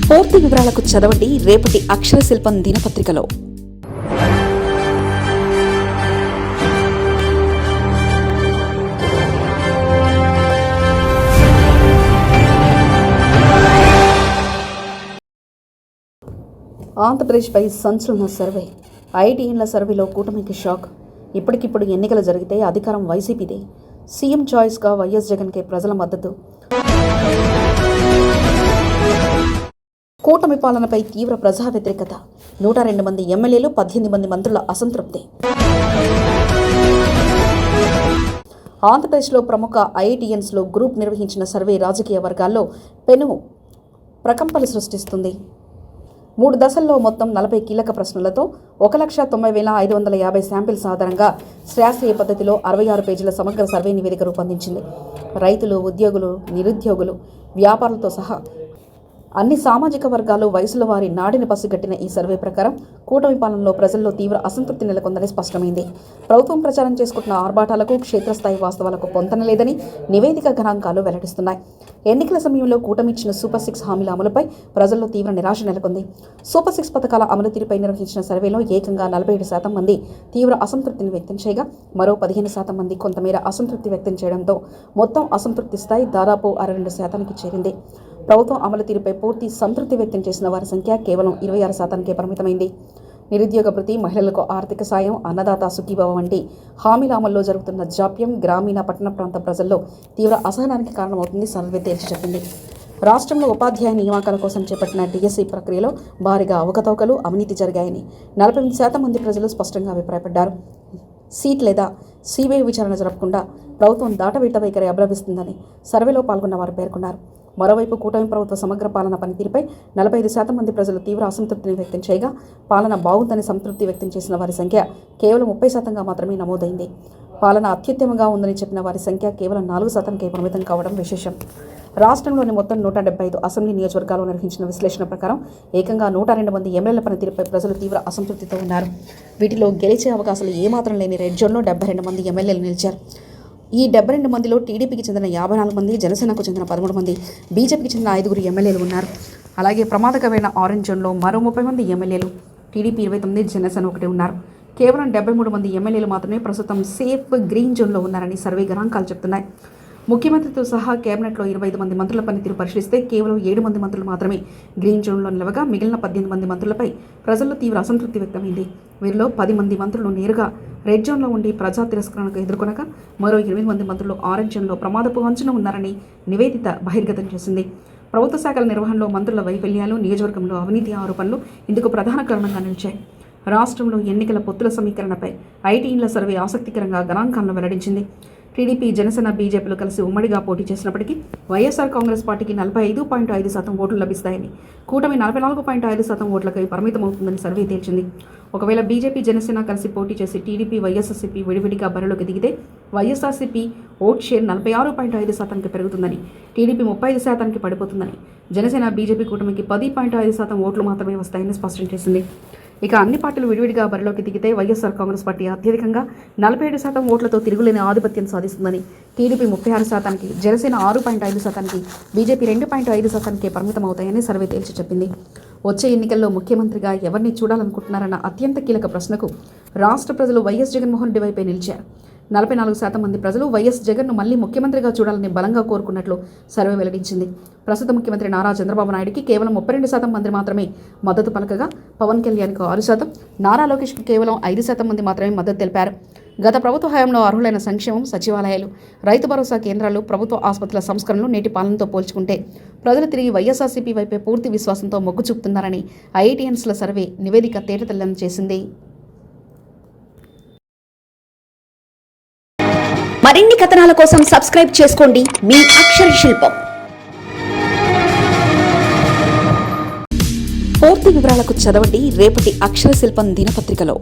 పూర్తి వివరాలకు చదవండి రేపటి అక్షర శిల్పం దినపత్రికలో. ఆంధ్రప్రదేశ్పై సంచలన సర్వే. ఐటీఎన్ల సర్వేలో కూటమికి షాక్. ఇప్పటికిప్పుడు ఎన్నికలు జరిగితే అధికారం వైసీపీదే. సీఎం చాయిస్గా వైఎస్ జగన్కే ప్రజల మద్దతు. కూటమి పాలనపై తీవ్ర ప్రజా వ్యతిరేకత. 102 మంది ఎమ్మెల్యేలు, 18 మంది మంత్రుల అసంతృప్తి. ఆంధ్రప్రదేశ్లో ప్రముఖ ఐఐటీఎన్స్లో గ్రూప్ నిర్వహించిన సర్వే రాజకీయ వర్గాల్లో పెను ప్రకంపనలు సృష్టిస్తుంది. 3 దశల్లో మొత్తం 40 కీలక ప్రశ్నలతో 1,90,550 శాంపిల్స్ ఆధారంగా శాస్త్రీయ పద్ధతిలో 66 పేజీల సమగ్ర సర్వే నివేదిక రూపొందించింది. రైతులు, ఉద్యోగులు, నిరుద్యోగులు, వ్యాపారులతో సహా అన్ని సామాజిక వర్గాలు, వయసుల వారి నాడిని పసిగట్టిన ఈ సర్వే ప్రకారం కూటమి పాలనలో ప్రజల్లో తీవ్ర అసంతృప్తి నెలకొందని స్పష్టమైంది. ప్రభుత్వం ప్రచారం చేసుకుంటున్న ఆర్భాటాలకు, క్షేత్రస్థాయి వాస్తవాలకు పొంతనలేదని నివేదిక గణాంకాలు వెల్లడిస్తున్నాయి. ఎన్నికల సమయంలో కూటమి ఇచ్చిన సూపర్ 6 హామీల అమలుపై ప్రజల్లో తీవ్ర నిరాశ నెలకొంది. సూపర్ 6 పథకాల అమలు తీరుపై నిర్వహించిన సర్వేలో ఏకంగా 47% మంది తీవ్ర అసంతృప్తిని వ్యక్తం చేయగా, మరో 15% మంది కొంతమేర అసంతృప్తి వ్యక్తం చేయడంతో మొత్తం అసంతృప్తి స్థాయి దాదాపు 62% చేరింది. ప్రభుత్వం అమలు తీరుపై పూర్తి సంతృప్తి వ్యక్తం చేసిన వారి సంఖ్య కేవలం 26%కే పరిమితమైంది. నిరుద్యోగ భృతి, మహిళలకు ఆర్థిక సాయం, అన్నదాత సుఖీభవ వంటి హామీల అమల్లో జరుగుతున్న జాప్యం గ్రామీణ, పట్టణ ప్రాంత ప్రజల్లో తీవ్ర అసహనానికి కారణమవుతుంది సర్వే తేల్చి చెప్పింది. రాష్ట్రంలో ఉపాధ్యాయ నియామకాల కోసం చేపట్టిన డిఎస్సి ప్రక్రియలో భారీగా అవకతవకలు, అవినీతి జరిగాయని 48% మంది ప్రజలు స్పష్టంగా అభిప్రాయపడ్డారు. సీట్ లేదా సిబిఐ విచారణ జరపకుండా ప్రభుత్వం దాటవేత వైఖరి అభ్యసిస్తుందని సర్వేలో పాల్గొన్న వారు పేర్కొన్నారు. మరోవైపు కూటమి ప్రభుత్వ సమగ్ర పాలన పనితీరుపై 45% మంది ప్రజలు తీవ్ర అసంతృప్తిని వ్యక్తం చేయగా, పాలన బాగుందని సంతృప్తి వ్యక్తం చేసిన వారి సంఖ్య కేవలం 30%గా మాత్రమే నమోదైంది. పాలన అత్యుత్తమంగా ఉందని చెప్పిన వారి సంఖ్య కేవలం 4%కే పరిమితం కావడం విశేషం. రాష్ట్రంలోని మొత్తం 175 అసెంబ్లీ నియోజకవర్గాల్లో నిర్వహించిన విశ్లేషణ ప్రకారం ఏకంగా 102 మంది ఎమ్మెల్యేల పనితీరుపై ప్రజలు తీవ్ర అసంతృప్తితో ఉన్నారు. వీటిలో గెలిచే అవకాశాలు ఏమాత్రం లేని రెడ్ జోన్లో 72 మంది ఎమ్మెల్యేలు నిలిచారు. ఈ 72 మందిలో టీడీపీకి చెందిన 54 మంది, జనసేనకు చెందిన 13 మంది, బీజేపీకి చెందిన 5 ఎమ్మెల్యేలు ఉన్నారు. అలాగే ప్రమాదకరమైన ఆరెంజ్ జోన్లో మరో 30 మంది ఎమ్మెల్యేలు, టీడీపీ 29, జనసేన 1 ఉన్నారు. కేవలం 73 మంది ఎమ్మెల్యేలు మాత్రమే ప్రస్తుతం సేఫ్ గ్రీన్ జోన్లో ఉన్నారని సర్వే గణాంకాలు చెప్తున్నాయి. ముఖ్యమంత్రితో సహా కేబినెట్లో 25 మంది మంత్రుల పనితీరు పరిశీలిస్తే కేవలం 7 మంది మంత్రులు మాత్రమే గ్రీన్ జోన్లో నిలవగా, మిగిలిన 18 మంది మంత్రులపై ప్రజల్లో తీవ్ర అసంతృప్తి వ్యక్తమైంది. వీరిలో 10 మంది మంత్రులు నేరుగా రెడ్ జోన్లో ఉండి ప్రజా తిరస్కరణకు ఎదుర్కొనగా, మరో 8 మంది మంత్రులు ఆరెంజ్ జోన్లో ప్రమాదపు అంచున ఉన్నారని నివేదిక బహిర్గతం చేసింది. ప్రభుత్వ శాఖల నిర్వహణలో మంత్రుల వైఫల్యాలు, నియోజకవర్గంలో అవినీతి ఆరోపణలు ఇందుకు ప్రధాన కారణంగా నిలిచాయి. రాష్ట్రంలో ఎన్నికల పొత్తుల సమీకరణపై ఐటీఎన్ల సర్వే ఆసక్తికరంగా గణాంకాలను వెల్లడించింది. టీడీపీ, జనసేన, బీజేపీలు కలిసి ఉమ్మడిగా పోటీ చేసినప్పటికీ వైఎస్ఆర్ కాంగ్రెస్ పార్టీకి 45.5% ఓట్లు లభిస్తాయని, కూటమి 44.5% ఓట్లకై పరిమితమవుతుందని సర్వే తేల్చింది. ఒకవేళ బీజేపీ, జనసేన కలిసి పోటీ చేసి టీడీపీ, వైఎస్ఆర్సీపీ విడివిడిగా బరిలోకి దిగితే వైఎస్ఆర్సీపీ ఓట్ షేర్ 46.5%కి పెరుగుతుందని, టీడీపీ 35%కి పడిపోతుందని, జనసేన, బీజేపీ కూటమికి 10.5% ఓట్లు మాత్రమే వస్తాయని స్పష్టం చేసింది. ఇక అన్ని పార్టీలు విడివిడిగా బరిలోకి దిగితే వైఎస్ఆర్ కాంగ్రెస్ పార్టీ అత్యధికంగా 47% ఓట్లతో తిరుగులేని ఆధిపత్యం సాధిస్తుందని, టీడీపీ 36%కి, జనసేన 6.5%కి, బీజేపీ 2.5%కే పరిమితమవుతాయని సర్వే తేల్చి చెప్పింది. వచ్చే ఎన్నికల్లో ముఖ్యమంత్రిగా ఎవరిని చూడాలనుకుంటున్నారన్న అత్యంత కీలక ప్రశ్నకు రాష్ట్ర ప్రజలు వైఎస్ జగన్మోహన్ రెడ్డి వైపే నిలిచారు. 44% మంది ప్రజలు వైఎస్ జగన్ను మళ్లీ ముఖ్యమంత్రిగా చూడాలని బలంగా కోరుకున్నట్లు సర్వే వెల్లడించింది. ప్రస్తుత ముఖ్యమంత్రి నారా చంద్రబాబు నాయుడుకి కేవలం 32% మంది మాత్రమే మద్దతు పలకగా, పవన్ కళ్యాణ్కు 6%, నారా లోకేష్కు కేవలం 5% మంది మాత్రమే మద్దతు తెలిపారు. గత ప్రభుత్వ హయాంలో అర్హులైన సంక్షేమం, సచివాలయాలు, రైతు భరోసా కేంద్రాలు, ప్రభుత్వ ఆసుపత్రుల సంస్కరణలు నేటి పాలనతో పోల్చుకుంటే ప్రజలు తిరిగి వైఎస్ఆర్సీపీ వైపే పూర్తి విశ్వాసంతో మొగ్గు చూపుతున్నారని ఐఐటీఎన్స్ల సర్వే నివేదిక తేటతెల్లం చేసింది. మరిన్ని కథనాల కోసం సబ్స్క్రైబ్ చేసుకోండి మీ అక్షర శిల్పం. పూర్తి వివరాలకు చదవండి రేపటి అక్షర శిల్పం దినపత్రికలో.